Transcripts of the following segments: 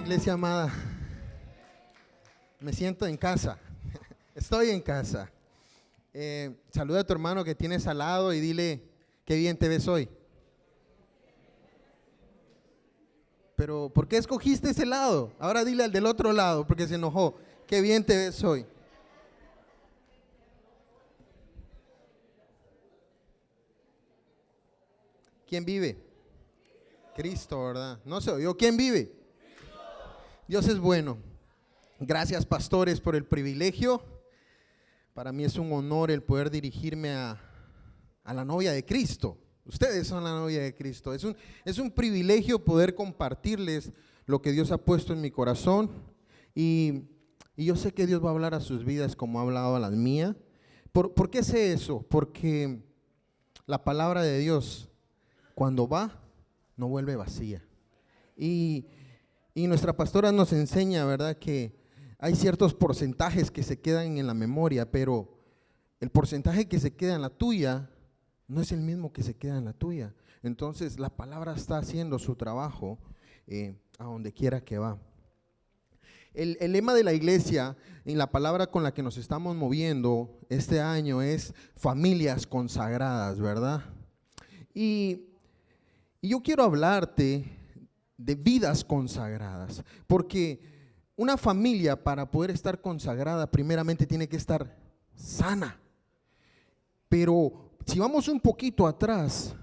Iglesia amada, me siento en casa, estoy en casa. Saluda a tu hermano que tienes al lado y dile, qué bien te ves hoy. Pero, ¿por qué escogiste ese lado? Ahora dile al del otro lado, porque se enojó. Qué bien te ves hoy. ¿Quién vive? Cristo, ¿verdad? No se oyó. ¿Quién vive? Dios es bueno. Gracias, pastores, por el privilegio. Para mí es un honor el poder dirigirme a la novia de Cristo. Ustedes son la novia de Cristo. Es un privilegio poder compartirles lo que Dios ha puesto en mi corazón. Y yo sé que Dios va a hablar a sus vidas como ha hablado a las mías. ¿Por qué sé eso? Porque la palabra de Dios, cuando va, no vuelve vacía. Y nuestra pastora nos enseña, ¿verdad?, que hay ciertos porcentajes que se quedan en la memoria, pero el porcentaje que se queda en la tuya no es el mismo que se queda en la tuya. Entonces la palabra está haciendo su trabajo a donde quiera que va. El lema de la iglesia, en la palabra con la que nos estamos moviendo este año, es familias consagradas, ¿verdad? Y yo quiero hablarte de vidas consagradas, porque una familia, para poder estar consagrada, primeramente tiene que estar sana. Pero si vamos un poquito atrás,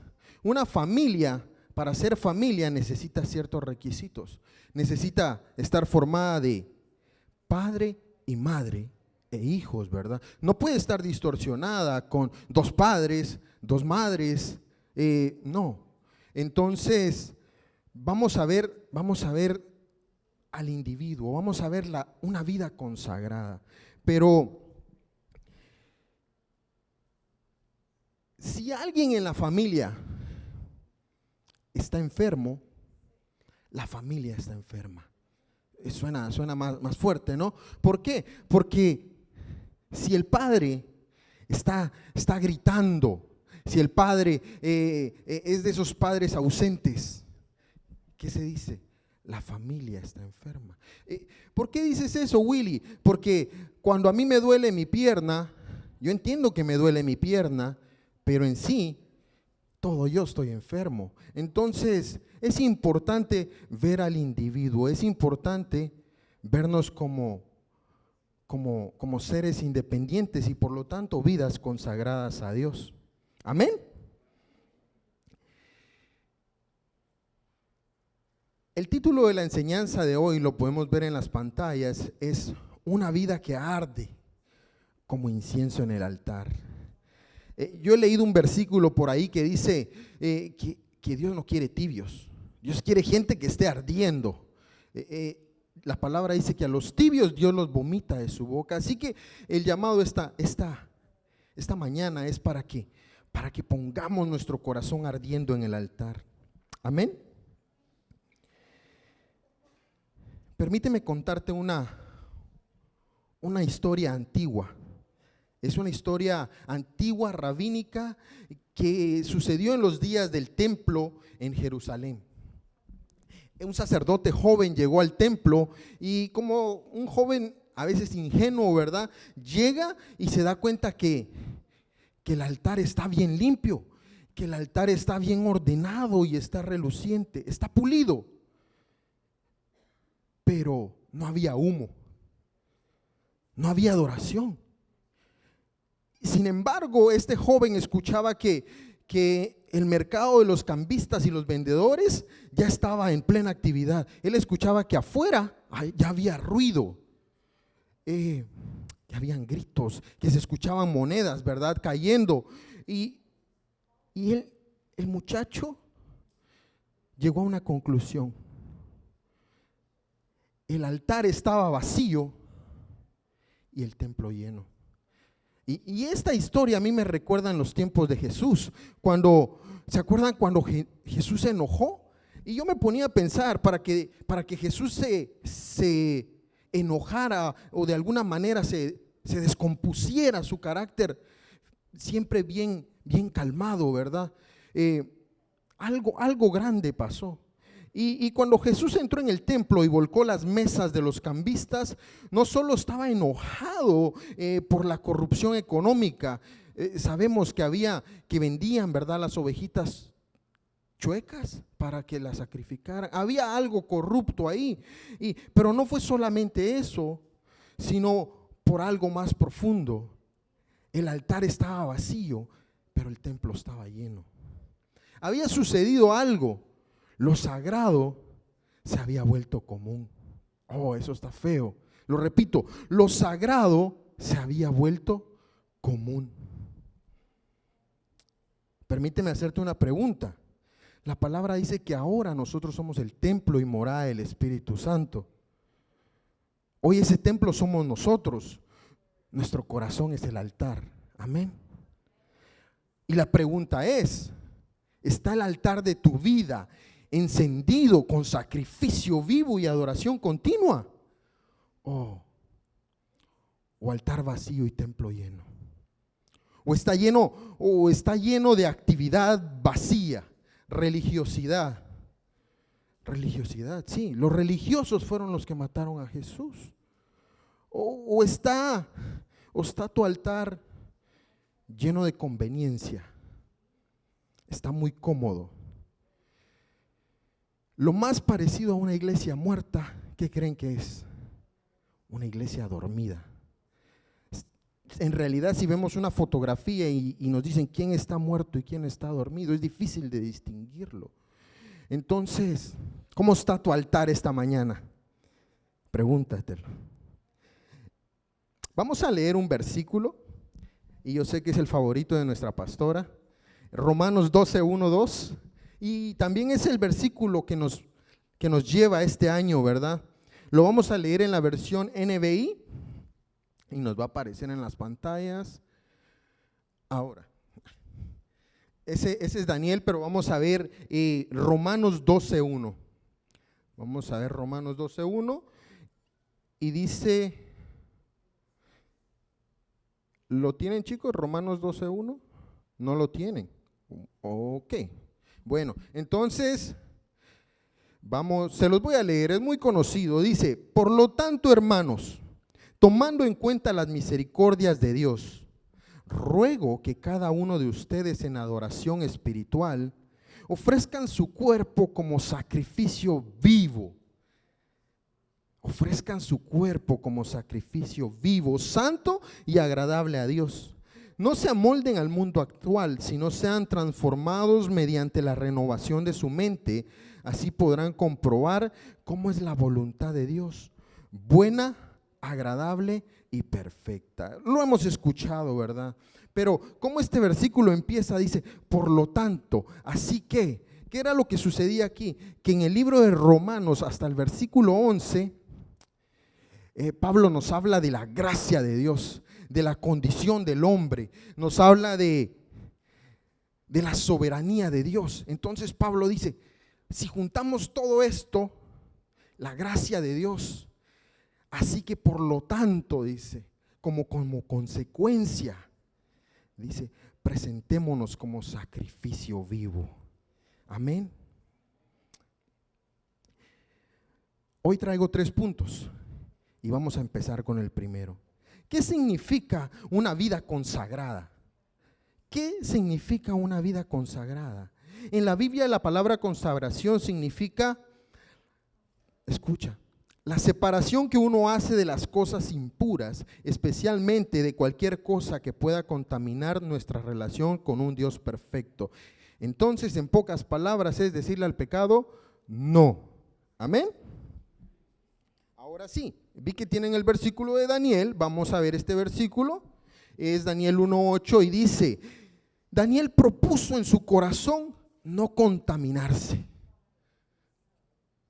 una familia, para ser familia, necesita ciertos requisitos. Necesita estar formada de padre y madre e hijos, ¿verdad? No puede estar distorsionada con dos padres, dos madres, no. Entonces, vamos a ver al individuo, vamos a ver una vida consagrada. Pero si alguien en la familia está enfermo, la familia está enferma. Suena más fuerte, ¿no? ¿Por qué? Porque si el padre está gritando, si el padre es de esos padres ausentes, ¿qué se dice? La familia está enferma. ¿Por qué dices eso, Willy? Porque cuando a mí me duele mi pierna, yo entiendo que me duele mi pierna, pero en sí, todo yo estoy enfermo. Entonces, es importante ver al individuo, es importante vernos como seres independientes y por lo tanto vidas consagradas a Dios. Amén. El título de la enseñanza de hoy, lo podemos ver en las pantallas, es una vida que arde como incienso en el altar. Yo he leído un versículo por ahí que dice que Dios no quiere tibios, Dios quiere gente que esté ardiendo. La palabra dice que a los tibios Dios los vomita de su boca. Así que el llamado esta mañana es para que pongamos nuestro corazón ardiendo en el altar. Amén. Permíteme contarte una historia antigua. Es una historia antigua, rabínica, que sucedió en los días del templo en Jerusalén. Un sacerdote joven llegó al templo y, como un joven a veces ingenuo, ¿verdad?, llega y se da cuenta que el altar está bien limpio, que el altar está bien ordenado y está reluciente, está pulido. Pero no había humo, no había adoración. Sin embargo, este joven escuchaba que el mercado de los cambistas y los vendedores ya estaba en plena actividad. Él escuchaba que afuera ya había ruido, que habían gritos, que se escuchaban monedas, ¿verdad?, cayendo. Y el muchacho llegó a una conclusión. El altar estaba vacío y el templo lleno. Y esta historia a mí me recuerda en los tiempos de Jesús, ¿se acuerdan cuando Jesús se enojó? Y yo me ponía a pensar, para que Jesús se enojara o de alguna manera se descompusiera su carácter, siempre bien calmado, ¿verdad? Algo grande pasó. Y cuando Jesús entró en el templo y volcó las mesas de los cambistas, no solo estaba enojado por la corrupción económica. Sabemos que vendían, ¿verdad?, las ovejitas chuecas para que las sacrificaran. Había algo corrupto ahí. Pero no fue solamente eso, sino por algo más profundo. El altar estaba vacío, pero el templo estaba lleno. Había sucedido algo. Lo sagrado se había vuelto común. Oh, eso está feo. Lo repito, lo sagrado se había vuelto común. Permíteme hacerte una pregunta. La palabra dice que ahora nosotros somos el templo y morada del Espíritu Santo. Hoy ese templo somos nosotros. Nuestro corazón es el altar. Amén. Y la pregunta es, ¿está el altar de tu vida encendido con sacrificio vivo y adoración continua? ¿O altar vacío y templo lleno? ¿O está lleno de actividad vacía? Religiosidad. Religiosidad, sí. Los religiosos fueron los que mataron a Jesús. ¿O está tu altar lleno de conveniencia? Está muy cómodo. Lo más parecido a una iglesia muerta, ¿qué creen que es? Una iglesia dormida. En realidad, si vemos una fotografía y nos dicen quién está muerto y quién está dormido, es difícil de distinguirlo. Entonces, ¿cómo está tu altar esta mañana? Pregúntatelo. Vamos a leer un versículo, y yo sé que es el favorito de nuestra pastora, Romanos 12, 1, 2, y también es el versículo que nos lleva este año, ¿verdad? Lo vamos a leer en la versión NBI, y nos va a aparecer en las pantallas. Ahora, ese es Daniel, pero vamos a ver Romanos 12:1. Vamos a ver Romanos 12:1 y dice, ¿lo tienen, chicos? Romanos 12:1. ¿No lo tienen? Ok. Bueno, entonces se los voy a leer, es muy conocido. Dice, por lo tanto, hermanos, tomando en cuenta las misericordias de Dios, ruego que cada uno de ustedes en adoración espiritual ofrezcan su cuerpo como sacrificio vivo. Ofrezcan su cuerpo como sacrificio vivo, santo y agradable a Dios. No se amolden al mundo actual, sino sean transformados mediante la renovación de su mente. Así podrán comprobar cómo es la voluntad de Dios, buena, agradable y perfecta. Lo hemos escuchado, ¿verdad? Pero como este versículo empieza, dice, por lo tanto, así que, ¿qué era lo que sucedía aquí? Que en el libro de Romanos hasta el versículo 11, Pablo nos habla de la gracia de Dios, de la condición del hombre, nos habla de la soberanía de Dios. Entonces Pablo dice, si juntamos todo esto, la gracia de Dios, así que por lo tanto, dice, como consecuencia, dice, presentémonos como sacrificio vivo. Amén. Hoy traigo 3 puntos y vamos a empezar con el primero. ¿Qué significa una vida consagrada? ¿Qué significa una vida consagrada? En la Biblia la palabra consagración significa, escucha, la separación que uno hace de las cosas impuras, especialmente de cualquier cosa que pueda contaminar nuestra relación con un Dios perfecto. Entonces, en pocas palabras, es decirle al pecado, no. Amén. Ahora sí, vi que tienen el versículo de Daniel, vamos a ver este versículo, es Daniel 1:8 y dice, Daniel propuso en su corazón no contaminarse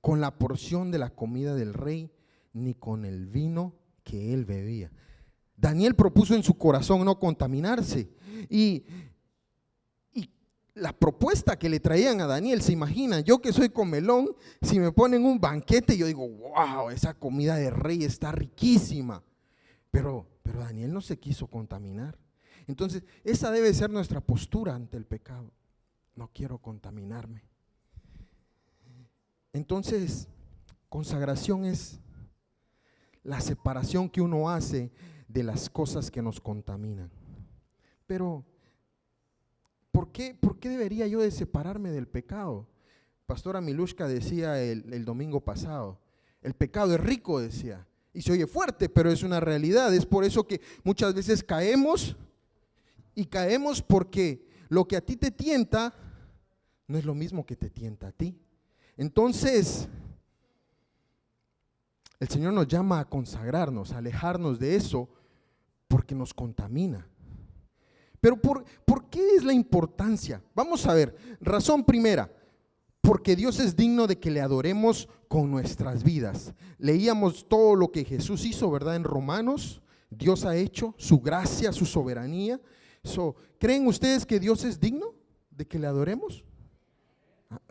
con la porción de la comida del rey, ni con el vino que él bebía. Daniel propuso en su corazón no contaminarse. Y la propuesta que le traían a Daniel, se imaginan, yo que soy comelón, si me ponen un banquete, yo digo, wow, esa comida de rey está riquísima. Pero Daniel no se quiso contaminar. Entonces, esa debe ser nuestra postura ante el pecado. No quiero contaminarme. Entonces, consagración es la separación que uno hace de las cosas que nos contaminan. Pero, ¿por qué debería yo de separarme del pecado? Pastora Milushka decía el domingo pasado, el pecado es rico, decía, y se oye fuerte, pero es una realidad. Es por eso que muchas veces caemos, y caemos porque lo que a ti te tienta no es lo mismo que te tienta a ti. Entonces, el Señor nos llama a consagrarnos, a alejarnos de eso, porque nos contamina. Pero ¿por qué es la importancia? Vamos a ver, razón primera, porque Dios es digno de que le adoremos con nuestras vidas. Leíamos todo lo que Jesús hizo, ¿verdad? En Romanos, Dios ha hecho, su gracia, su soberanía. ¿Creen ustedes que Dios es digno de que le adoremos?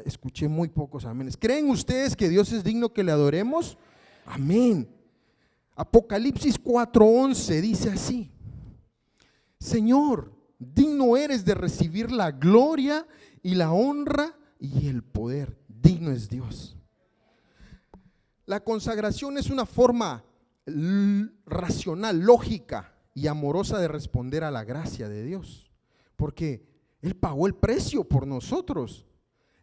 Escuché muy pocos amenes. ¿Creen ustedes que Dios es digno que le adoremos? Amén. Apocalipsis 4:11 dice así: Señor, digno eres de recibir la gloria y la honra y el poder. Digno es Dios. La consagración es una forma racional, lógica y amorosa de responder a la gracia de Dios, porque Él pagó el precio por nosotros,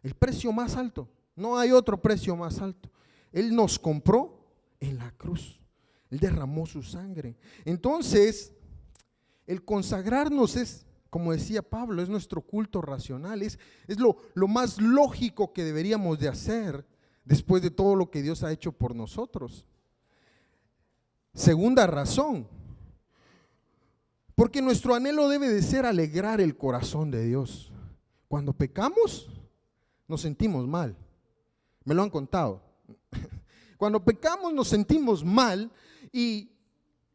el precio más alto. No hay otro precio más alto. Él nos compró en la cruz. Él derramó su sangre. Entonces, el consagrarnos es, como decía Pablo, es nuestro culto racional, es lo más lógico que deberíamos de hacer después de todo lo que Dios ha hecho por nosotros. Segunda razón, porque nuestro anhelo debe de ser alegrar el corazón de Dios. Cuando pecamos, nos sentimos mal. Me lo han contado. Cuando pecamos nos sentimos mal y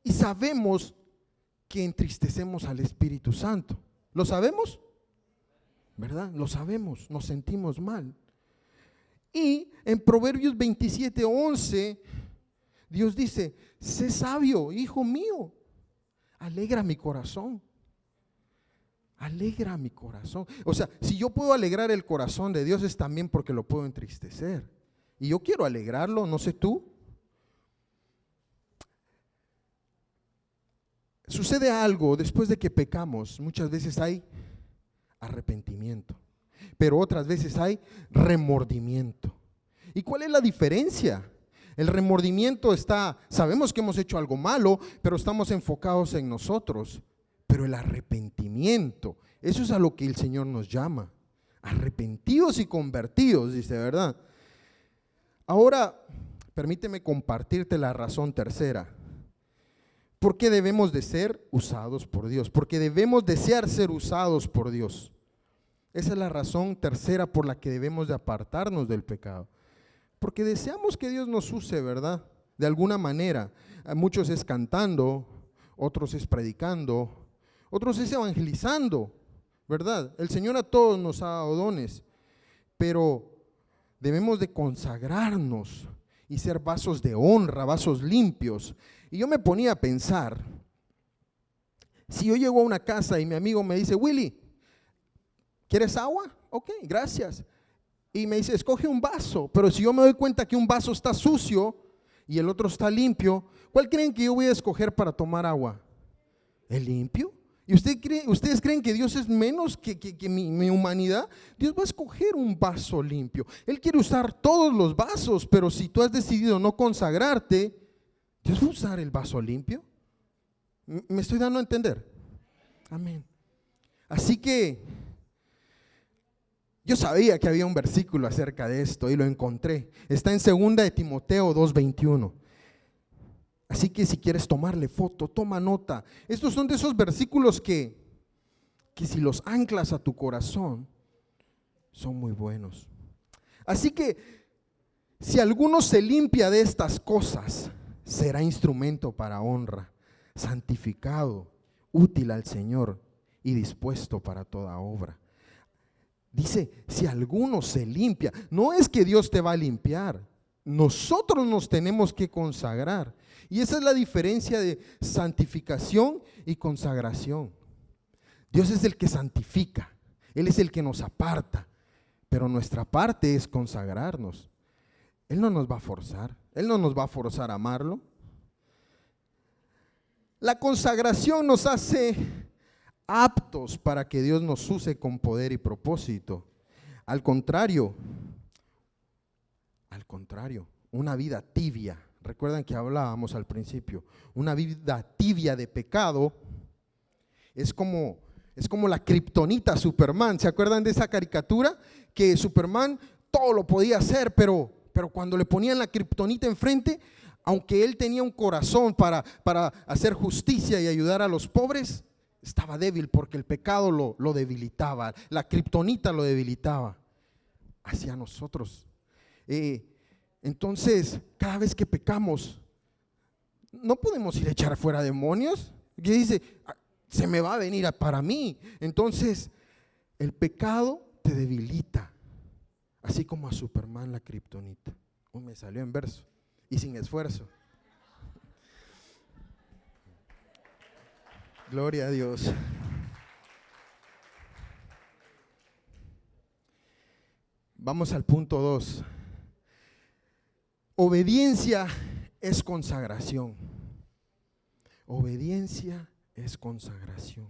sabemos que entristecemos al Espíritu Santo. ¿Lo sabemos? ¿Verdad? Lo sabemos, nos sentimos mal. Y en Proverbios 27:11, Dios dice: sé sabio, hijo mío, alegra mi corazón. Alegra mi corazón. O sea, si yo puedo alegrar el corazón de Dios, es también porque lo puedo entristecer. Y yo quiero alegrarlo, no sé tú. Sucede algo después de que pecamos. Muchas veces hay arrepentimiento, pero otras veces hay remordimiento. ¿Y cuál es la diferencia? El remordimiento sabemos que hemos hecho algo malo, pero estamos enfocados en nosotros. Pero el arrepentimiento, eso es a lo que el Señor nos llama. Arrepentidos y convertidos, dice, ¿verdad? Ahora, permíteme compartirte la razón tercera. ¿Por qué debemos de ser usados por Dios? Porque debemos desear ser usados por Dios. Esa es la razón tercera por la que debemos de apartarnos del pecado. Porque deseamos que Dios nos use, ¿verdad? De alguna manera. A muchos es cantando, otros es predicando, otros es evangelizando, ¿verdad? El Señor a todos nos ha dado dones, pero debemos de consagrarnos y ser vasos de honra, vasos limpios. Y yo me ponía a pensar, si yo llego a una casa y mi amigo me dice: Willy, ¿quieres agua? Ok, gracias. Y me dice: escoge un vaso. Pero si yo me doy cuenta que un vaso está sucio y el otro está limpio, ¿cuál creen que yo voy a escoger para tomar agua? ¿El limpio? ¿Y ustedes creen que Dios es menos que mi humanidad? Dios va a escoger un vaso limpio. Él quiere usar todos los vasos, pero si tú has decidido no consagrarte, Dios va a usar el vaso limpio. ¿Me estoy dando a entender? Amén. Así que yo sabía que había un versículo acerca de esto y lo encontré. Está en 2 de Timoteo 2:21. Así que si quieres tomarle foto, toma nota. Estos son de esos versículos que si los anclas a tu corazón, son muy buenos. Así que si alguno se limpia de estas cosas, será instrumento para honra, santificado, útil al Señor y dispuesto para toda obra. Dice, si alguno se limpia, no es que Dios te va a limpiar, nosotros nos tenemos que consagrar. Y esa es la diferencia de santificación y consagración. Dios es el que santifica, Él es el que nos aparta, pero nuestra parte es consagrarnos. Él no nos va a forzar. Él no nos va a forzar a amarlo. La consagración nos hace aptos para que Dios nos use con poder y propósito. Al contrario, una vida tibia. Recuerdan que hablábamos al principio, una vida tibia de pecado es como la kriptonita Superman. ¿Se acuerdan de esa caricatura? Que Superman todo lo podía hacer, pero cuando le ponían la kriptonita enfrente, aunque él tenía un corazón para hacer justicia y ayudar a los pobres, estaba débil porque el pecado lo debilitaba, la kriptonita lo debilitaba. Hacia nosotros. Entonces, cada vez que pecamos, no podemos ir a echar fuera demonios. Que dice, se me va a venir para mí. Entonces, el pecado te debilita, así como a Superman la kriptonita. Me salió en verso y sin esfuerzo. Gloria a Dios. Vamos al punto 2. Obediencia es consagración. Obediencia es consagración.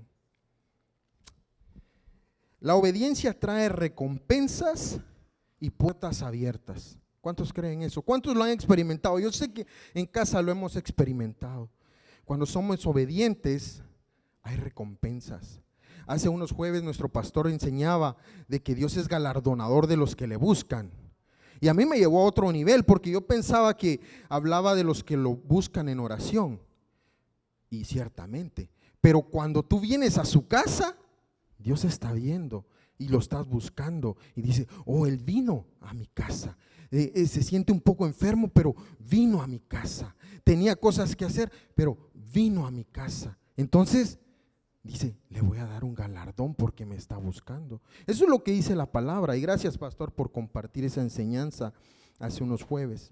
La obediencia trae recompensas y puertas abiertas. ¿Cuántos creen eso? ¿Cuántos lo han experimentado? Yo sé que en casa lo hemos experimentado. Cuando somos obedientes, hay recompensas. Hace unos jueves nuestro pastor enseñaba de que Dios es galardonador de los que le buscan. Y a mí me llevó a otro nivel porque yo pensaba que hablaba de los que lo buscan en oración. Y ciertamente. Pero cuando tú vienes a su casa, Dios está viendo y lo estás buscando. Y dice, oh, él vino a mi casa. Se siente un poco enfermo, pero vino a mi casa. Tenía cosas que hacer, pero vino a mi casa. Entonces, dice, le voy a dar un galardón porque me está buscando. Eso es lo que dice la palabra. Y gracias, pastor, por compartir esa enseñanza hace unos jueves.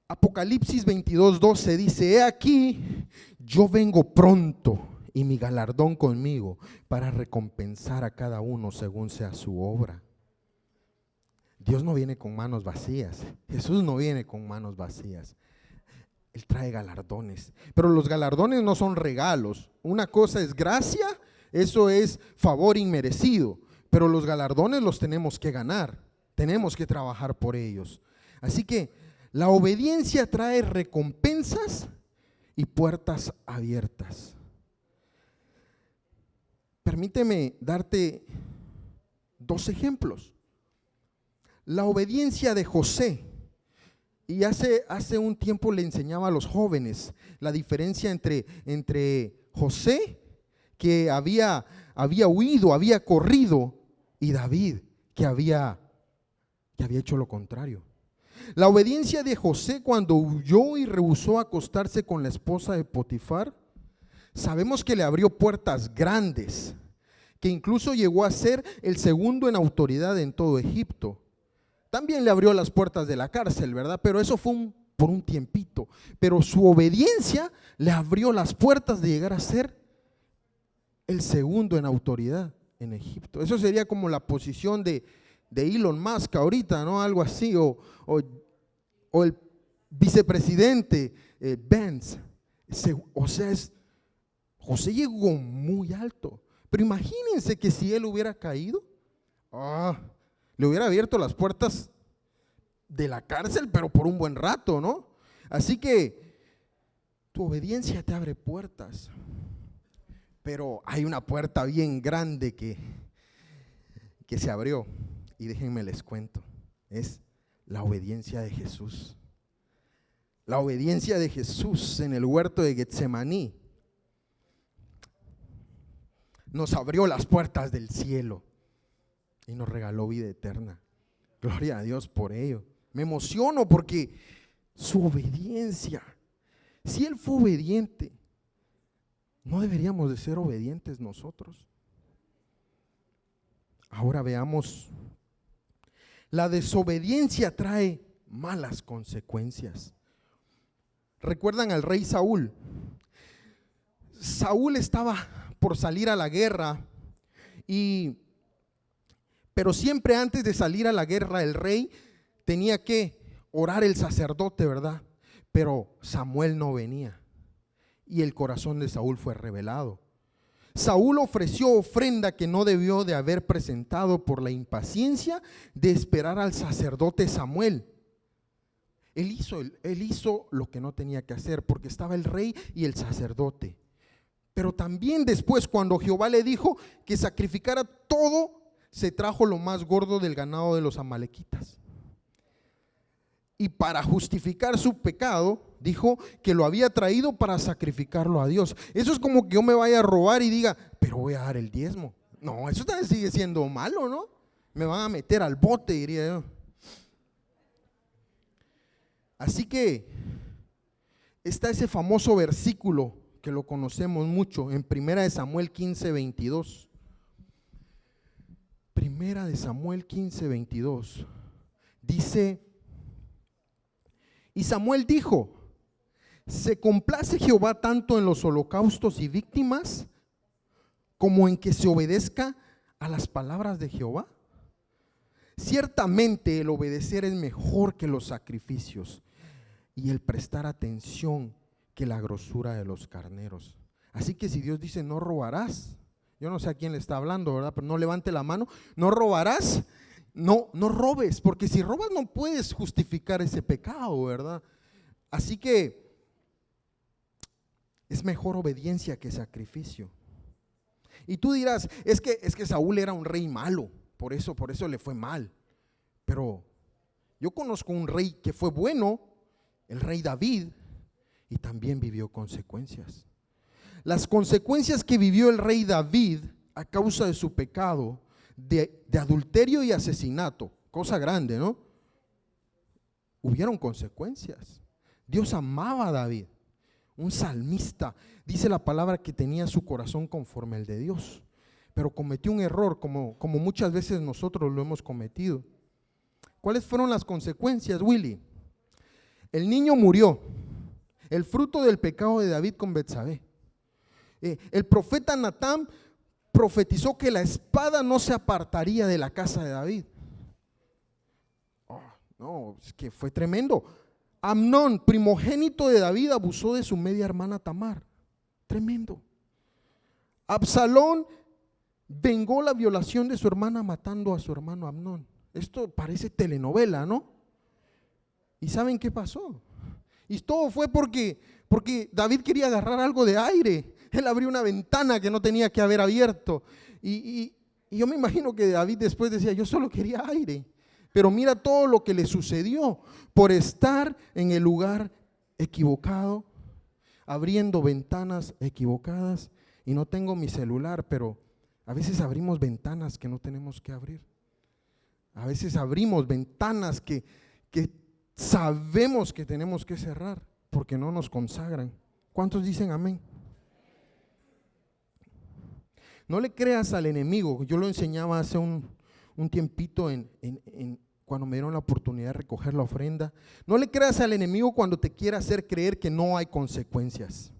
Apocalipsis 22:12 dice, he aquí, yo vengo pronto y mi galardón conmigo para recompensar a cada uno según sea su obra. Dios no viene con manos vacías. Jesús no viene con manos vacías. Él trae galardones, pero los galardones no son regalos. Una cosa es gracia, eso es favor inmerecido, pero los galardones los tenemos que ganar, tenemos que trabajar por ellos. Así que la obediencia trae recompensas y puertas abiertas. Permíteme darte dos ejemplos. La obediencia de José. Y hace un tiempo le enseñaba a los jóvenes la diferencia entre José, que había huido, había corrido, y David, que había hecho lo contrario. La obediencia de José cuando huyó y rehusó acostarse con la esposa de Potifar, sabemos que le abrió puertas grandes, que incluso llegó a ser el segundo en autoridad en todo Egipto. También le abrió las puertas de la cárcel, ¿verdad? Pero eso fue por un tiempito. Pero su obediencia le abrió las puertas de llegar a ser el segundo en autoridad en Egipto. Eso sería como la posición de Elon Musk ahorita, ¿no? Algo así, o el vicepresidente Benz. O sea, José llegó muy alto. Pero imagínense que si él hubiera caído, le hubiera abierto las puertas de la cárcel, pero por un buen rato, ¿no? Así que tu obediencia te abre puertas, pero hay una puerta bien grande que se abrió, y déjenme les cuento, es la obediencia de Jesús. La obediencia de Jesús en el huerto de Getsemaní nos abrió las puertas del cielo y nos regaló vida eterna. Gloria a Dios por ello. Me emociono porque su obediencia, si Él fue obediente, ¿no deberíamos de ser obedientes nosotros? Ahora veamos, la desobediencia trae malas consecuencias. ¿Recuerdan al rey Saúl? Saúl estaba por salir a la guerra Pero siempre antes de salir a la guerra, el rey tenía que orar el sacerdote, ¿verdad? Pero Samuel no venía y el corazón de Saúl fue revelado. Saúl ofreció ofrenda que no debió de haber presentado por la impaciencia de esperar al sacerdote Samuel. Él hizo lo que no tenía que hacer porque estaba el rey y el sacerdote. Pero también después, cuando Jehová le dijo que sacrificara todo, se trajo lo más gordo del ganado de los amalequitas. Y para justificar su pecado, dijo que lo había traído para sacrificarlo a Dios. Eso es como que yo me vaya a robar y diga, pero voy a dar el diezmo. No, eso también sigue siendo malo, ¿no? Me van a meter al bote, diría yo. Así que está ese famoso versículo que lo conocemos mucho en 1 Samuel 15:22. 1 Samuel 15:22 dice: y Samuel dijo, ¿se complace Jehová tanto en los holocaustos y víctimas como en que se obedezca a las palabras de Jehová? Ciertamente el obedecer es mejor que los sacrificios y el prestar atención que la grosura de los carneros. Así que si Dios dice no robarás, yo no sé a quién le está hablando, ¿verdad? Pero no levante la mano, no robarás. No robes, porque si robas no puedes justificar ese pecado, ¿verdad? Así que es mejor obediencia que sacrificio. Y tú dirás, es que Saúl era un rey malo, por eso le fue mal. Pero yo conozco un rey que fue bueno, el rey David, y también vivió consecuencias. Las consecuencias que vivió el rey David a causa de su pecado de adulterio y asesinato, cosa grande, ¿no? Hubieron consecuencias. Dios amaba a David, un salmista. Dice la palabra que tenía su corazón conforme al de Dios, pero cometió un error como muchas veces nosotros lo hemos cometido. ¿Cuáles fueron las consecuencias, Willy? El niño murió, el fruto del pecado de David con Betsabé. El profeta Natán profetizó que la espada no se apartaría de la casa de David. No, es que fue tremendo. Amnón, primogénito de David, abusó de su media hermana Tamar. Tremendo. Absalón vengó la violación de su hermana matando a su hermano Amnón. Esto parece telenovela, ¿no? ¿Y saben qué pasó? Y todo fue porque David quería agarrar algo de aire. Él abrió una ventana que no tenía que haber abierto. Y yo me imagino que David después decía, yo solo quería aire. Pero mira todo lo que le sucedió por estar en el lugar equivocado, abriendo ventanas equivocadas. Y no tengo mi celular, pero a veces abrimos ventanas que no tenemos que abrir. A veces abrimos ventanas que sabemos que tenemos que cerrar porque no nos consagran. ¿Cuántos dicen amén? No le creas al enemigo. Yo lo enseñaba hace un tiempito cuando me dieron la oportunidad de recoger la ofrenda. No le creas al enemigo cuando te quiera hacer creer que no hay consecuencias.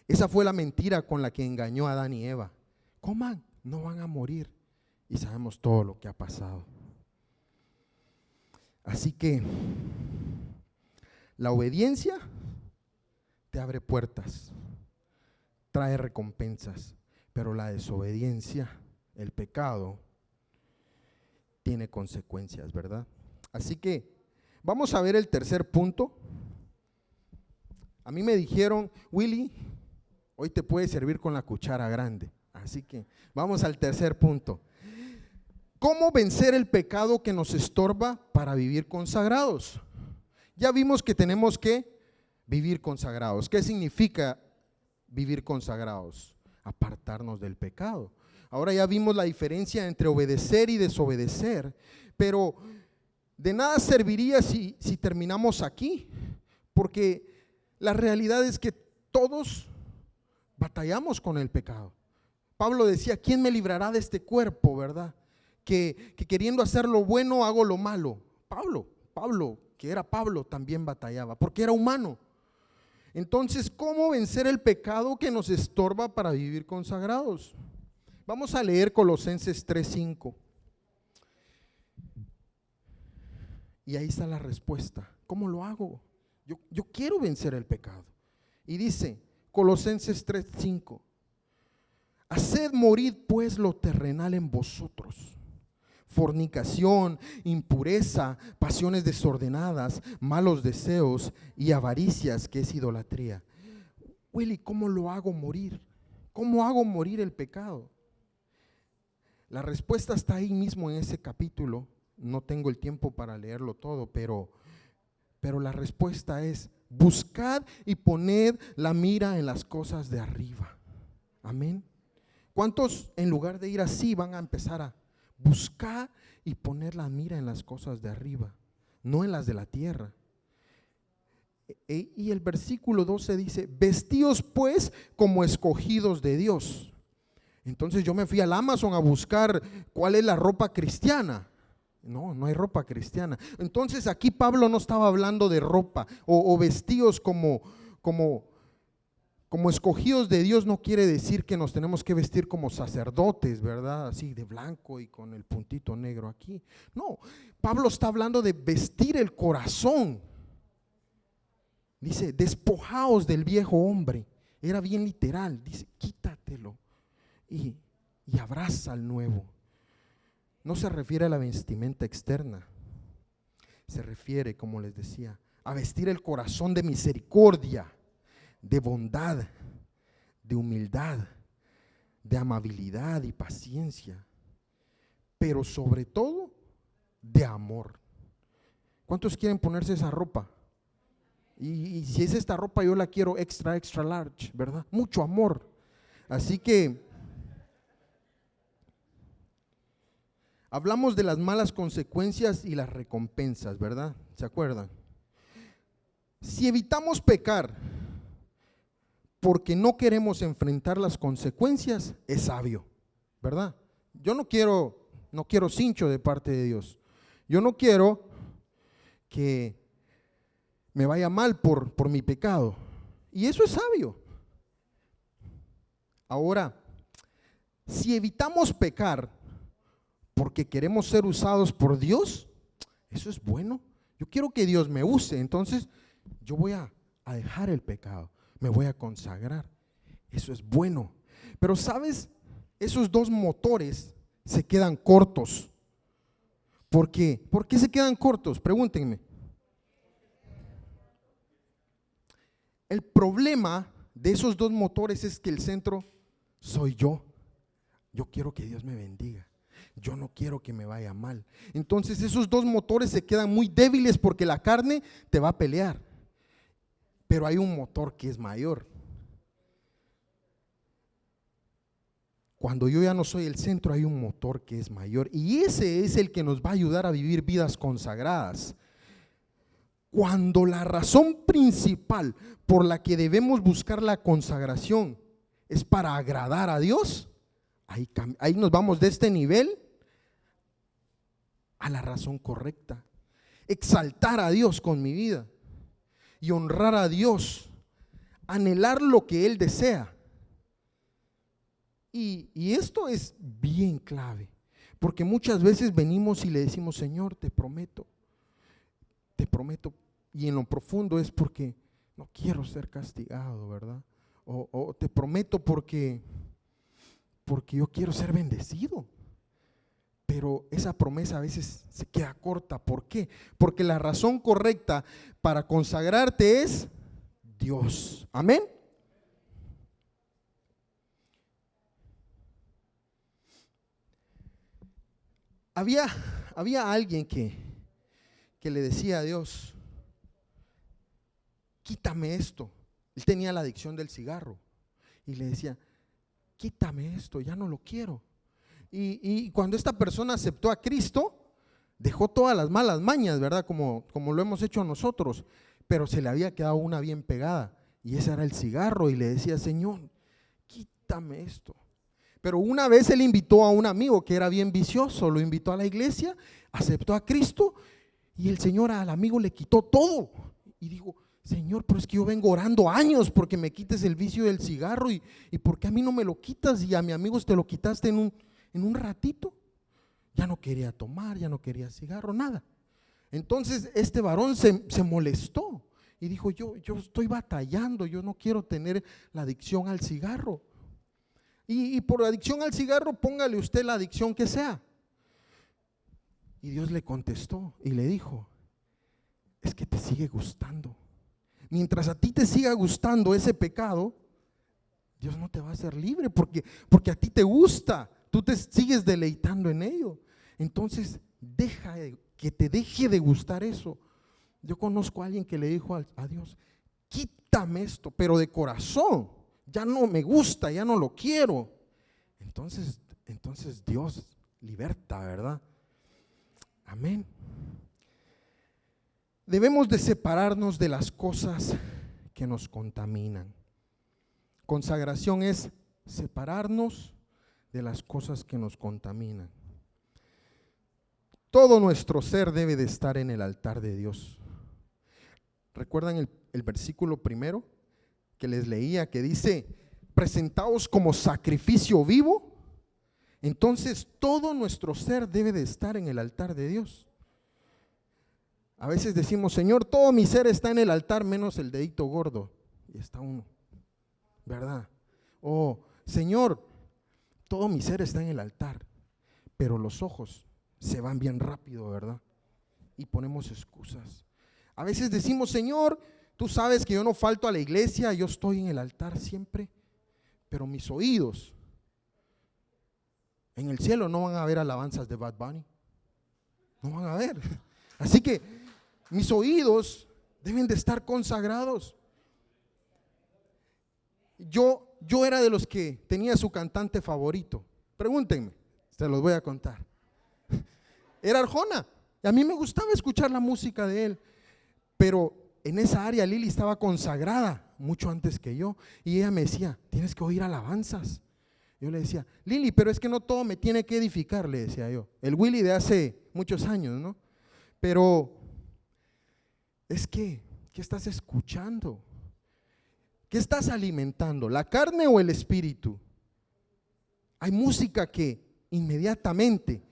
Esa fue la mentira con la que engañó a Adán y Eva. Coman, no van a morir. Y sabemos todo lo que ha pasado. Así que la obediencia te abre puertas, trae recompensas, pero la desobediencia, el pecado, tiene consecuencias, ¿verdad? Así que vamos a ver el tercer punto. A mí me dijeron, Willy, hoy te puede servir con la cuchara grande. Así que vamos al tercer punto. ¿Cómo vencer el pecado que nos estorba para vivir consagrados? Ya vimos que tenemos que vivir consagrados. ¿Qué significa vivir consagrados? Apartarnos del pecado. Ahora ya vimos la diferencia entre obedecer y desobedecer, pero de nada serviría si terminamos aquí, porque la realidad es que todos batallamos con el pecado. Pablo decía, ¿quién me librará de este cuerpo, verdad? Que queriendo hacer lo bueno hago lo malo. Pablo, que era Pablo, también batallaba, porque era humano. Entonces, ¿cómo vencer el pecado que nos estorba para vivir consagrados? Vamos a leer Colosenses 3:5. Y ahí está la respuesta. ¿Cómo lo hago? Yo quiero vencer el pecado. Y dice Colosenses 3:5: haced morir pues lo terrenal en vosotros: fornicación, impureza, pasiones desordenadas, malos deseos y avaricias, que es idolatría. Willy, ¿cómo lo hago morir? ¿Cómo hago morir el pecado? La respuesta está ahí mismo en ese capítulo. No tengo el tiempo para leerlo todo, pero la respuesta es: buscad y poned la mira en las cosas de arriba. Amén. ¿Cuántos en lugar de ir así van a empezar a buscar y poner la mira en las cosas de arriba, no en las de la tierra? Y el versículo 12 dice: vestíos pues como escogidos de Dios. Entonces yo me fui al Amazon a buscar cuál es la ropa cristiana. No hay ropa cristiana. Entonces aquí Pablo no estaba hablando de ropa o vestidos como escogidos de Dios. No quiere decir que nos tenemos que vestir como sacerdotes, ¿verdad? Así de blanco y con el puntito negro aquí. No, Pablo está hablando de vestir el corazón. Dice: despojaos del viejo hombre. Era bien literal. Dice: quítatelo y abraza al nuevo. No se refiere a la vestimenta externa. Se refiere, como les decía, a vestir el corazón de misericordia, de bondad, de humildad, de amabilidad y paciencia, pero sobre todo de amor. ¿Cuántos quieren ponerse esa ropa? Y si es esta ropa, yo la quiero extra large, ¿verdad? Mucho amor. Así que hablamos de las malas consecuencias y las recompensas, ¿verdad? ¿Se acuerdan? Si evitamos pecar porque no queremos enfrentar las consecuencias, es sabio, ¿verdad? Yo no quiero cincho de parte de Dios. Yo no quiero que me vaya mal por mi pecado. Y eso es sabio. Ahora, si evitamos pecar porque queremos ser usados por Dios, eso es bueno. Yo quiero que Dios me use, entonces yo voy a dejar el pecado, me voy a consagrar. Eso es bueno. Pero ¿sabes? Esos dos motores se quedan cortos. ¿Por qué? ¿Por qué se quedan cortos? Pregúntenme. El problema de esos dos motores es que el centro soy yo. Yo quiero que Dios me bendiga. Yo no quiero que me vaya mal. Entonces esos dos motores se quedan muy débiles porque la carne te va a pelear. Pero hay un motor que es mayor. Cuando yo ya no soy el centro, hay un motor que es mayor. Y ese es el que nos va a ayudar a vivir vidas consagradas. Cuando la razón principal por la que debemos buscar la consagración es para agradar a Dios, ahí nos vamos de este nivel a la razón correcta. Exaltar a Dios con mi vida y honrar a Dios, anhelar lo que Él desea. Y esto es bien clave, porque muchas veces venimos y le decimos: Señor, te prometo, y en lo profundo es porque no quiero ser castigado, ¿verdad? O te prometo porque yo quiero ser bendecido. Pero esa promesa a veces se queda corta. ¿Por qué? Porque la razón correcta para consagrarte es Dios. Amén. Había alguien que le decía a Dios: quítame esto. Él tenía la adicción del cigarro y le decía: quítame esto, ya no lo quiero. Y cuando esta persona aceptó a Cristo, dejó todas las malas mañas, ¿verdad? Como lo hemos hecho nosotros, pero se le había quedado una bien pegada, y ese era el cigarro, y le decía: Señor, quítame esto. Pero una vez él invitó a un amigo que era bien vicioso, lo invitó a la iglesia, aceptó a Cristo, y el Señor al amigo le quitó todo. Y dijo: Señor, pero es que yo vengo orando años porque me quites el vicio del cigarro, y ¿por qué a mí no me lo quitas y a mi amigo te lo quitaste en un ratito? Ya no quería tomar, ya no quería cigarro, nada. Entonces este varón se molestó y dijo, yo estoy batallando, yo no quiero tener la adicción al cigarro. Y por adicción al cigarro, póngale usted la adicción que sea. Y Dios le contestó y le dijo, es que te sigue gustando. Mientras a ti te siga gustando ese pecado, Dios no te va a hacer libre porque a ti te gusta, tú te sigues deleitando en ello. Entonces deja que te deje de gustar eso. Yo conozco a alguien que le dijo a Dios, quítame esto, pero de corazón, ya no me gusta, ya no lo quiero. Entonces Dios liberta, ¿verdad? Amén. Debemos de separarnos de las cosas que nos contaminan. Consagración es separarnos de las cosas que nos contaminan. Todo nuestro ser debe de estar en el altar de Dios. ¿Recuerdan el versículo primero que les leía que dice, presentaos como sacrificio vivo? Entonces todo nuestro ser debe de estar en el altar de Dios. A veces decimos, Señor, todo mi ser está en el altar menos el dedito gordo. Y está uno, ¿verdad? O Señor, todo mi ser está en el altar, pero los ojos se van bien rápido, ¿verdad? Y ponemos excusas. A veces decimos, Señor, tú sabes que yo no falto a la iglesia, yo estoy en el altar siempre, pero mis oídos en el cielo no van a ver alabanzas de Bad Bunny, no van a ver. Así que mis oídos deben de estar consagrados. Yo era de los que tenía su cantante favorito. Pregúntenme, se los voy a contar. Era Arjona, y a mí me gustaba escuchar la música de él, pero en esa área Lili estaba consagrada mucho antes que yo, y ella me decía, tienes que oír alabanzas. Yo le decía, Lili, pero es que no todo me tiene que edificar, le decía yo. El Willy de hace muchos años, ¿no? Pero es que, ¿qué estás escuchando? ¿Qué estás alimentando? ¿La carne o el espíritu? Hay música que inmediatamente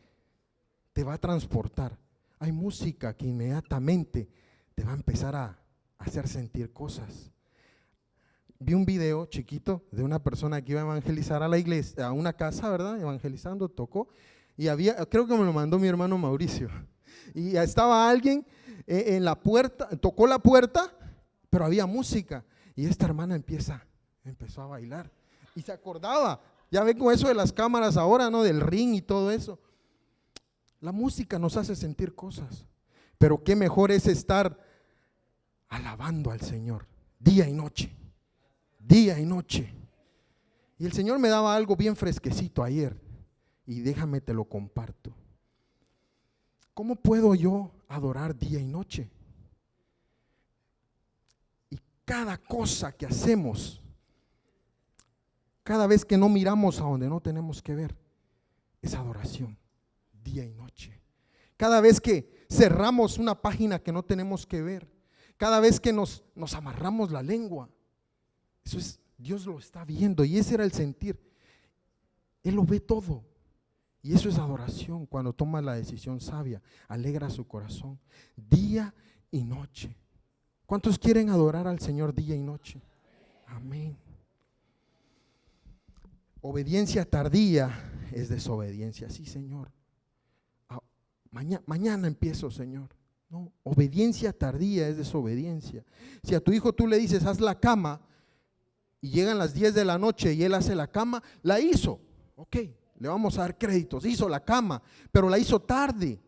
te va a transportar. Hay música que inmediatamente te va a empezar a hacer sentir cosas. Vi un video chiquito de una persona que iba a evangelizar a la iglesia, a una casa, ¿verdad? Evangelizando, tocó. Y creo que me lo mandó mi hermano Mauricio. Y estaba alguien en la puerta, tocó la puerta, pero había música. Y esta hermana empezó a bailar. Y se acordaba, ya ve con eso de las cámaras ahora, ¿no? Del ring y todo eso. La música nos hace sentir cosas. Pero qué mejor es estar alabando al Señor, día y noche. Día y noche. Y el Señor me daba algo bien fresquecito ayer. Y déjame te lo comparto. ¿Cómo puedo yo adorar día y noche? Y cada cosa que hacemos, cada vez que no miramos a donde no tenemos que ver, es adoración, día y noche. Cada vez que cerramos una página que no tenemos que ver, cada vez que nos amarramos la lengua, eso es, Dios lo está viendo y ese era el sentir. Él lo ve todo. Y eso es adoración cuando toma la decisión sabia, alegra su corazón, día y noche. ¿Cuántos quieren adorar al Señor día y noche? Amén. Obediencia tardía es desobediencia. Sí, Señor. Mañana empiezo, Señor. No, obediencia tardía es desobediencia. Si a tu hijo tú le dices, haz la cama, y llegan las 10 de la noche y él hace la cama, la hizo, ok, le vamos a dar créditos, hizo la cama, pero la hizo tarde.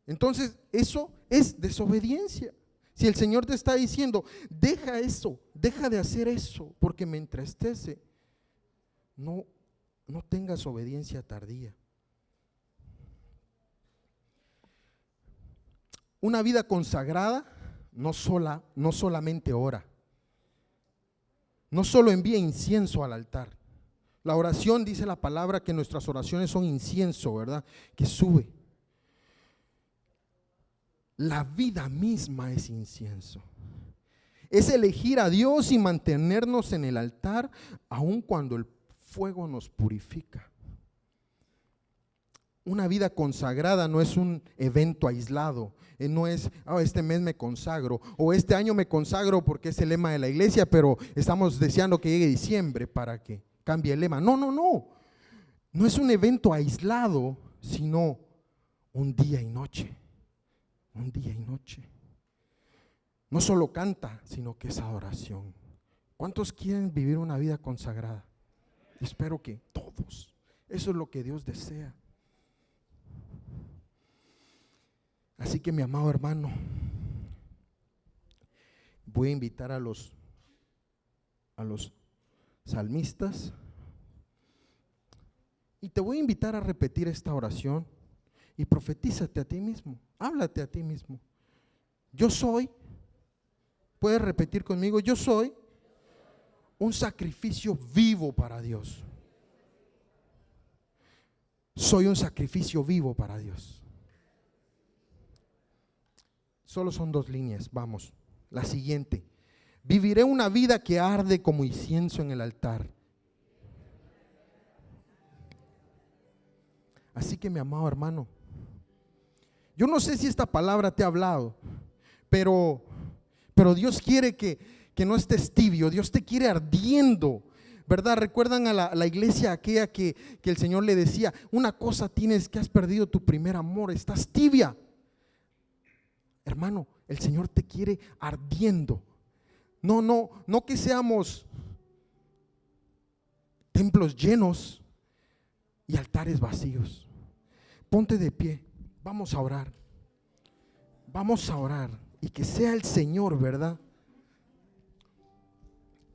Entonces eso es desobediencia. Si el Señor te está diciendo, deja eso, deja de hacer eso, porque me entristece, no tengas obediencia tardía. Una vida consagrada no solamente ora, no solo envía incienso al altar. La oración, dice la palabra, que nuestras oraciones son incienso, ¿verdad? Que sube. La vida misma es incienso. Es elegir a Dios y mantenernos en el altar, aun cuando el fuego nos purifica. Una vida consagrada no es un evento aislado, no es, este mes me consagro, o este año me consagro porque es el lema de la iglesia, pero estamos deseando que llegue diciembre para que cambie el lema. No, no, no. No es un evento aislado, sino un día y noche. Un día y noche. No solo canta, sino que es adoración. ¿Cuántos quieren vivir una vida consagrada? Espero que todos. Eso es lo que Dios desea. Así que, mi amado hermano, voy a invitar a los salmistas y te voy a invitar a repetir esta oración y profetízate a ti mismo, háblate a ti mismo. Yo soy, puedes repetir conmigo, yo soy un sacrificio vivo para Dios. Soy un sacrificio vivo para Dios. Solo son 2 líneas, vamos. La siguiente. Viviré una vida que arde como incienso en el altar. Así que, mi amado hermano, yo no sé si esta palabra te ha hablado, pero Dios quiere que no estés tibio. Dios te quiere ardiendo, ¿verdad? ¿Recuerdan a la iglesia aquella que el Señor le decía, una cosa tienes, que has perdido tu primer amor, estás tibia? Hermano, el Señor te quiere ardiendo. No que seamos templos llenos y altares vacíos. Ponte de pie, vamos a orar. Vamos a orar y que sea el Señor, ¿verdad?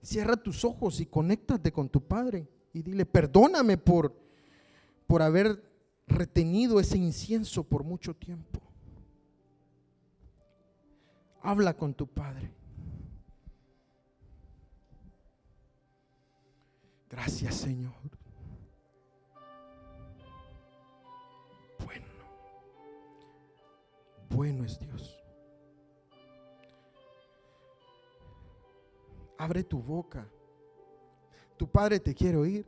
Cierra tus ojos y conéctate con tu Padre y dile, perdóname por haber retenido ese incienso por mucho tiempo. Habla con tu Padre. Gracias, Señor. Bueno es Dios. Abre tu boca. Tu Padre te quiere oír.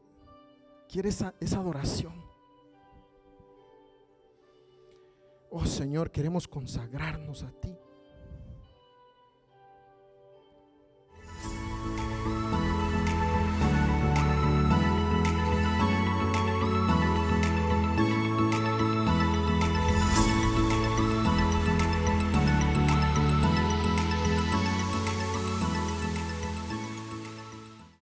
Quiere esa adoración. Oh Señor, queremos consagrarnos a ti.